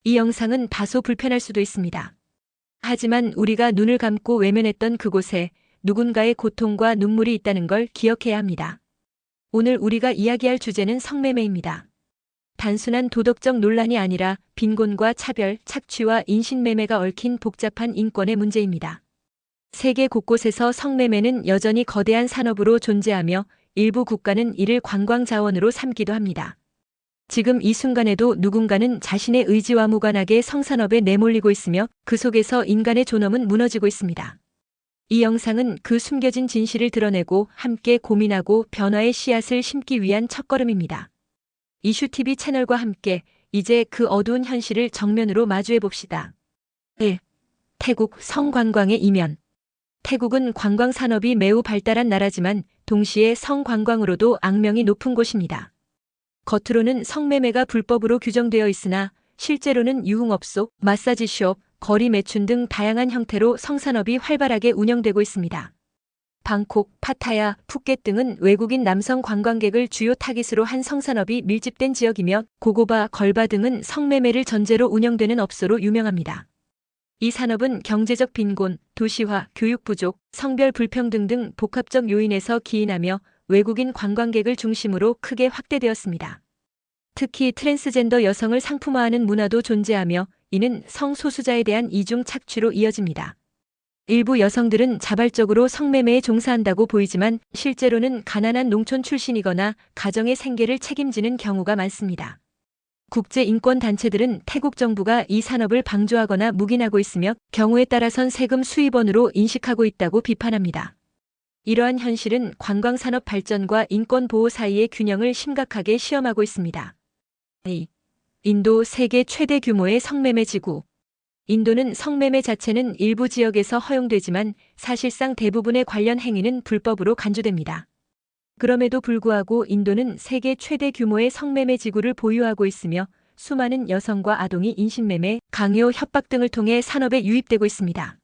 이 영상은 다소 불편할 수도 있습니다. 하지만 우리가 눈을 감고 외면했던 그곳에 누군가의 고통과 눈물이 있다는 걸 기억해야 합니다. 오늘 우리가 이야기할 주제는 성매매입니다. 단순한 도덕적 논란이 아니라 빈곤과 차별, 착취와 인신매매가 얽힌 복잡한 인권의 문제입니다. 세계 곳곳에서 성매매는 여전히 거대한 산업으로 존재하며 일부 국가는 이를 관광자원으로 삼기도 합니다. 지금 이 순간에도 누군가는 자신의 의지와 무관하게 성산업에 내몰리고 있으며 그 속에서 인간의 존엄은 무너지고 있습니다. 이 영상은 그 숨겨진 진실을 드러내고 함께 고민하고 변화의 씨앗을 심기 위한 첫걸음입니다. 이슈TV 채널과 함께 이제 그 어두운 현실을 정면으로 마주해 봅시다. 1. 태국 성관광의 이면. 태국은 관광 산업이 매우 발달한 나라지만 동시에 성관광으로도 악명이 높은 곳입니다. 겉으로는 성매매가 불법으로 규정되어 있으나 실제로는 유흥업소, 마사지숍, 거리 매춘 등 다양한 형태로 성산업이 활발하게 운영되고 있습니다. 방콕, 파타야, 푸켓 등은 외국인 남성 관광객을 주요 타깃으로 한 성산업이 밀집된 지역이며 고고바, 걸바 등은 성매매를 전제로 운영되는 업소로 유명합니다. 이 산업은 경제적 빈곤, 도시화, 교육 부족, 성별 불평등 등 복합적 요인에서 기인하며 외국인 관광객을 중심으로 크게 확대되었습니다. 특히 트랜스젠더 여성을 상품화하는 문화도 존재하며 이는 성소수자에 대한 이중 착취로 이어집니다. 일부 여성들은 자발적으로 성매매에 종사한다고 보이지만 실제로는 가난한 농촌 출신이거나 가정의 생계를 책임지는 경우가 많습니다. 국제인권단체들은 태국 정부가 이 산업을 방조하거나 묵인하고 있으며 경우에 따라선 세금 수입원으로 인식하고 있다고 비판합니다. 이러한 현실은 관광산업 발전과 인권보호 사이의 균형을 심각하게 시험하고 있습니다. 2. 인도 세계 최대 규모의 성매매 지구. 인도는 성매매 자체는 일부 지역에서 허용되지만 사실상 대부분의 관련 행위는 불법으로 간주됩니다. 그럼에도 불구하고 인도는 세계 최대 규모의 성매매 지구를 보유하고 있으며 수많은 여성과 아동이 인신매매, 강요, 협박 등을 통해 산업에 유입되고 있습니다.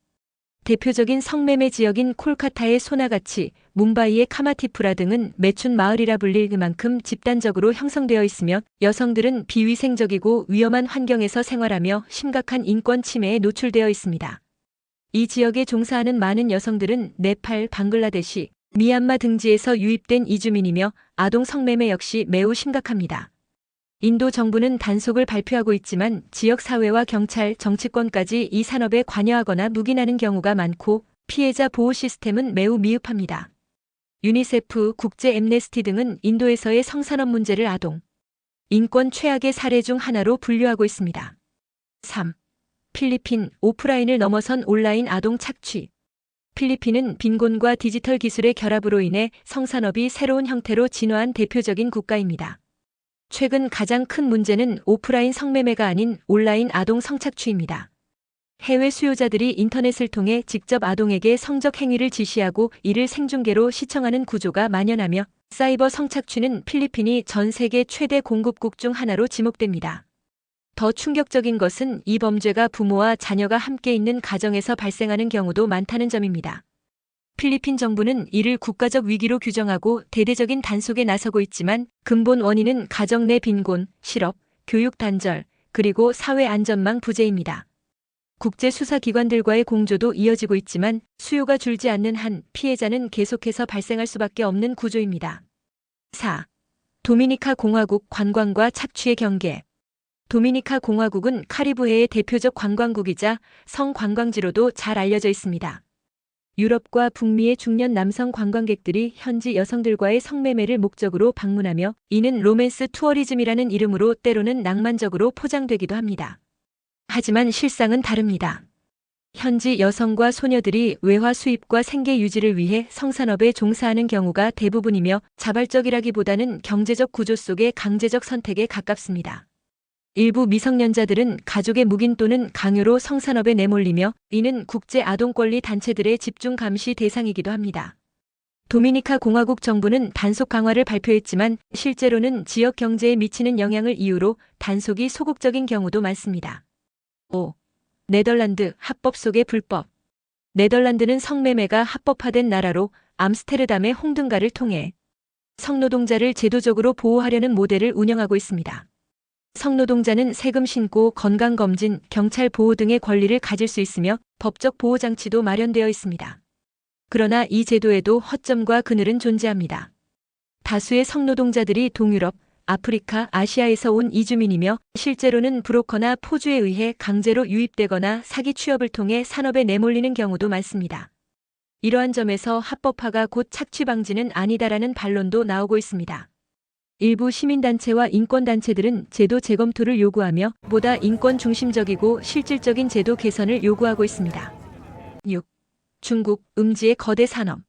대표적인 성매매 지역인 콜카타의 소나가치, 뭄바이의 카마티푸라 등은 매춘 마을이라 불릴 그만큼 집단적으로 형성되어 있으며 여성들은 비위생적이고 위험한 환경에서 생활하며 심각한 인권 침해에 노출되어 있습니다. 이 지역에 종사하는 많은 여성들은 네팔, 방글라데시, 미얀마 등지에서 유입된 이주민이며 아동 성매매 역시 매우 심각합니다. 인도 정부는 단속을 발표하고 있지만 지역사회와 경찰, 정치권까지 이 산업에 관여하거나 묵인하는 경우가 많고 피해자 보호 시스템은 매우 미흡합니다. 유니세프, 국제 엠네스티 등은 인도에서의 성산업 문제를 아동, 인권 최악의 사례 중 하나로 분류하고 있습니다. 3. 필리핀, 오프라인을 넘어선 온라인 아동 착취. 필리핀은 빈곤과 디지털 기술의 결합으로 인해 성산업이 새로운 형태로 진화한 대표적인 국가입니다. 최근 가장 큰 문제는 오프라인 성매매가 아닌 온라인 아동 성착취입니다. 해외 수요자들이 인터넷을 통해 직접 아동에게 성적 행위를 지시하고 이를 생중계로 시청하는 구조가 만연하며 사이버 성착취는 필리핀이 전 세계 최대 공급국 중 하나로 지목됩니다. 더 충격적인 것은 이 범죄가 부모와 자녀가 함께 있는 가정에서 발생하는 경우도 많다는 점입니다. 필리핀 정부는 이를 국가적 위기로 규정하고 대대적인 단속에 나서고 있지만 근본 원인은 가정 내 빈곤, 실업, 교육 단절, 그리고 사회 안전망 부재입니다. 국제 수사기관들과의 공조도 이어지고 있지만 수요가 줄지 않는 한 피해자는 계속해서 발생할 수밖에 없는 구조입니다. 4. 도미니카 공화국 관광과 착취의 경계. 도미니카 공화국은 카리브해의 대표적 관광국이자 성관광지로도 잘 알려져 있습니다. 유럽과 북미의 중년 남성 관광객들이 현지 여성들과의 성매매를 목적으로 방문하며 이는 로맨스 투어리즘이라는 이름으로 때로는 낭만적으로 포장되기도 합니다. 하지만 실상은 다릅니다. 현지 여성과 소녀들이 외화 수입과 생계 유지를 위해 성산업에 종사하는 경우가 대부분이며 자발적이라기보다는 경제적 구조 속의 강제적 선택에 가깝습니다. 일부 미성년자들은 가족의 묵인 또는 강요로 성산업에 내몰리며 이는 국제 아동권리 단체들의 집중 감시 대상이기도 합니다. 도미니카 공화국 정부는 단속 강화를 발표했지만 실제로는 지역 경제에 미치는 영향을 이유로 단속이 소극적인 경우도 많습니다. 5. 네덜란드 합법 속의 불법. 네덜란드는 성매매가 합법화된 나라로 암스테르담의 홍등가를 통해 성노동자를 제도적으로 보호하려는 모델을 운영하고 있습니다. 성노동자는 세금 신고, 건강검진, 경찰 보호 등의 권리를 가질 수 있으며 법적 보호장치도 마련되어 있습니다. 그러나 이 제도에도 허점과 그늘은 존재합니다. 다수의 성노동자들이 동유럽, 아프리카, 아시아에서 온 이주민이며 실제로는 브로커나 포주에 의해 강제로 유입되거나 사기 취업을 통해 산업에 내몰리는 경우도 많습니다. 이러한 점에서 합법화가 곧 착취 방지는 아니다라는 반론도 나오고 있습니다. 일부 시민단체와 인권단체들은 제도 재검토를 요구하며 보다 인권 중심적이고 실질적인 제도 개선을 요구하고 있습니다. 6. 중국, 음지의 거대 산업.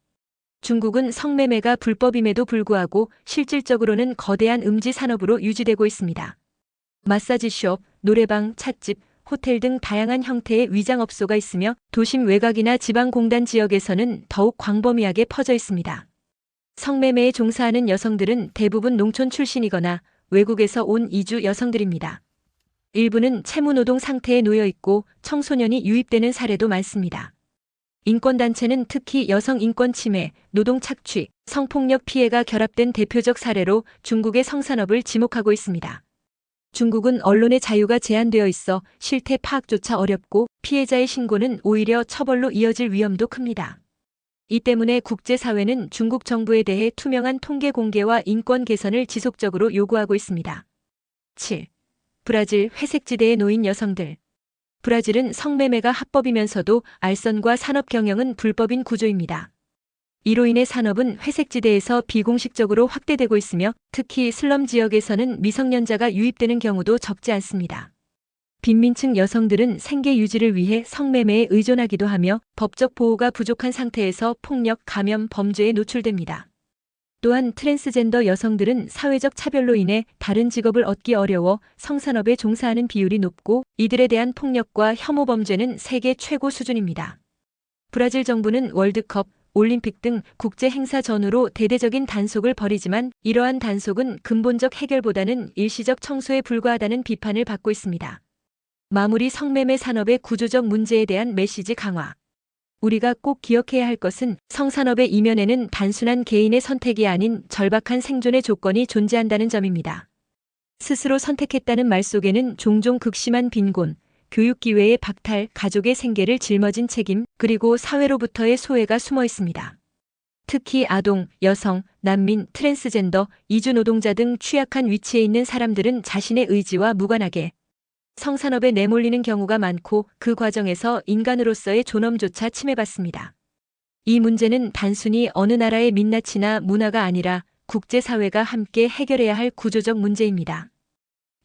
중국은 성매매가 불법임에도 불구하고 실질적으로는 거대한 음지 산업으로 유지되고 있습니다. 마사지숍, 노래방, 찻집, 호텔 등 다양한 형태의 위장업소가 있으며 도심 외곽이나 지방공단 지역에서는 더욱 광범위하게 퍼져 있습니다. 성매매에 종사하는 여성들은 대부분 농촌 출신이거나 외국에서 온 이주 여성들입니다. 일부는 채무노동 상태에 놓여 있고 청소년이 유입되는 사례도 많습니다. 인권단체는 특히 여성 인권 침해, 노동 착취, 성폭력 피해가 결합된 대표적 사례로 중국의 성산업을 지목하고 있습니다. 중국은 언론의 자유가 제한되어 있어 실태 파악조차 어렵고 피해자의 신고는 오히려 처벌로 이어질 위험도 큽니다. 이 때문에 국제사회는 중국 정부에 대해 투명한 통계 공개와 인권 개선을 지속적으로 요구하고 있습니다. 7. 브라질 회색지대에 놓인 여성들. 브라질은 성매매가 합법이면서도 알선과 산업 경영은 불법인 구조입니다. 이로 인해 산업은 회색지대에서 비공식적으로 확대되고 있으며 특히 슬럼 지역에서는 미성년자가 유입되는 경우도 적지 않습니다. 빈민층 여성들은 생계 유지를 위해 성매매에 의존하기도 하며 법적 보호가 부족한 상태에서 폭력, 감염, 범죄에 노출됩니다. 또한 트랜스젠더 여성들은 사회적 차별로 인해 다른 직업을 얻기 어려워 성산업에 종사하는 비율이 높고 이들에 대한 폭력과 혐오 범죄는 세계 최고 수준입니다. 브라질 정부는 월드컵, 올림픽 등 국제 행사 전후로 대대적인 단속을 벌이지만 이러한 단속은 근본적 해결보다는 일시적 청소에 불과하다는 비판을 받고 있습니다. 마무리. 성매매 산업의 구조적 문제에 대한 메시지 강화. 우리가 꼭 기억해야 할 것은 성산업의 이면에는 단순한 개인의 선택이 아닌 절박한 생존의 조건이 존재한다는 점입니다. 스스로 선택했다는 말 속에는 종종 극심한 빈곤, 교육기회의 박탈, 가족의 생계를 짊어진 책임, 그리고 사회로부터의 소외가 숨어 있습니다. 특히 아동, 여성, 난민, 트랜스젠더, 이주노동자 등 취약한 위치에 있는 사람들은 자신의 의지와 무관하게 성산업에 내몰리는 경우가 많고 그 과정에서 인간으로서의 존엄조차 침해받습니다. 이 문제는 단순히 어느 나라의 민낯이나 문화가 아니라 국제사회가 함께 해결해야 할 구조적 문제입니다.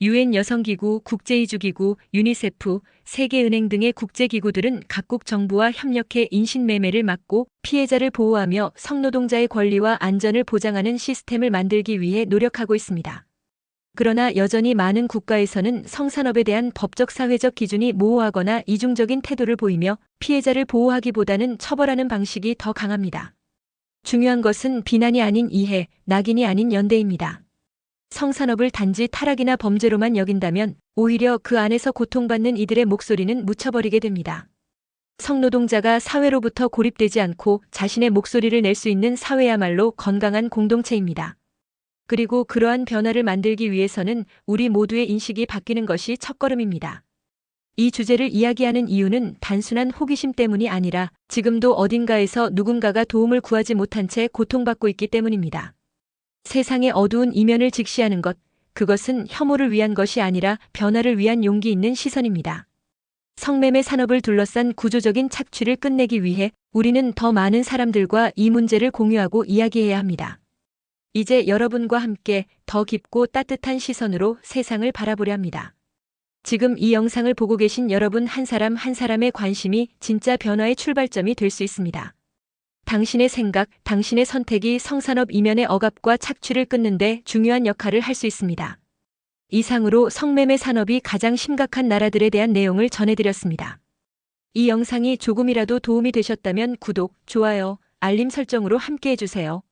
유엔 여성기구, 국제이주기구, 유니세프, 세계은행 등의 국제기구들은 각국 정부와 협력해 인신매매를 막고 피해자를 보호하며 성노동자의 권리와 안전을 보장하는 시스템을 만들기 위해 노력하고 있습니다. 그러나 여전히 많은 국가에서는 성산업에 대한 법적 사회적 기준이 모호하거나 이중적인 태도를 보이며 피해자를 보호하기보다는 처벌하는 방식이 더 강합니다. 중요한 것은 비난이 아닌 이해, 낙인이 아닌 연대입니다. 성산업을 단지 타락이나 범죄로만 여긴다면 오히려 그 안에서 고통받는 이들의 목소리는 묻혀버리게 됩니다. 성노동자가 사회로부터 고립되지 않고 자신의 목소리를 낼 수 있는 사회야말로 건강한 공동체입니다. 그리고 그러한 변화를 만들기 위해서는 우리 모두의 인식이 바뀌는 것이 첫걸음입니다. 이 주제를 이야기하는 이유는 단순한 호기심 때문이 아니라 지금도 어딘가에서 누군가가 도움을 구하지 못한 채 고통받고 있기 때문입니다. 세상의 어두운 이면을 직시하는 것, 그것은 혐오를 위한 것이 아니라 변화를 위한 용기 있는 시선입니다. 성매매 산업을 둘러싼 구조적인 착취를 끝내기 위해 우리는 더 많은 사람들과 이 문제를 공유하고 이야기해야 합니다. 이제 여러분과 함께 더 깊고 따뜻한 시선으로 세상을 바라보려 합니다. 지금 이 영상을 보고 계신 여러분 한 사람 한 사람의 관심이 진짜 변화의 출발점이 될 수 있습니다. 당신의 생각, 당신의 선택이 성산업 이면의 억압과 착취를 끊는 데 중요한 역할을 할 수 있습니다. 이상으로 성매매 산업이 가장 심각한 나라들에 대한 내용을 전해드렸습니다. 이 영상이 조금이라도 도움이 되셨다면 구독, 좋아요, 알림 설정으로 함께 해주세요.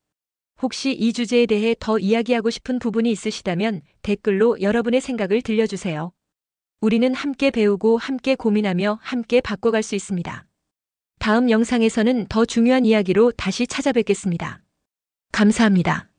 혹시 이 주제에 대해 더 이야기하고 싶은 부분이 있으시다면 댓글로 여러분의 생각을 들려주세요. 우리는 함께 배우고 함께 고민하며 함께 바꿔갈 수 있습니다. 다음 영상에서는 더 중요한 이야기로 다시 찾아뵙겠습니다. 감사합니다.